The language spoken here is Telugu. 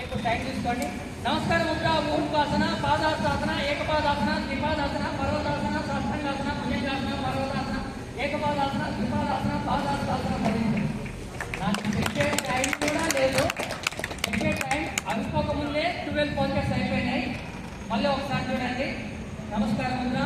సేపు టైం తీసుకోండి. నమస్కారం ముద్ర, ఊర్ధ్వాసన, పాదాస్తాసన, ఏకపాదాసన, ద్విపాదాసన, పర్వతాసన, సాష్టాంగాసన, భుజంగాసన, పర్వతాసన, ఏకపాదాసన, ద్విపాదాసన, పాదాస్తాసన పడింది. నాకు చెప్పే టైం కూడా లేదు. చెప్పే టైం అనుకోకముందే 12 పోస్టర్స్ అయిపోయినాయి. మళ్ళీ ఒకసారి చూడండి. నమస్కారం ముద్ర.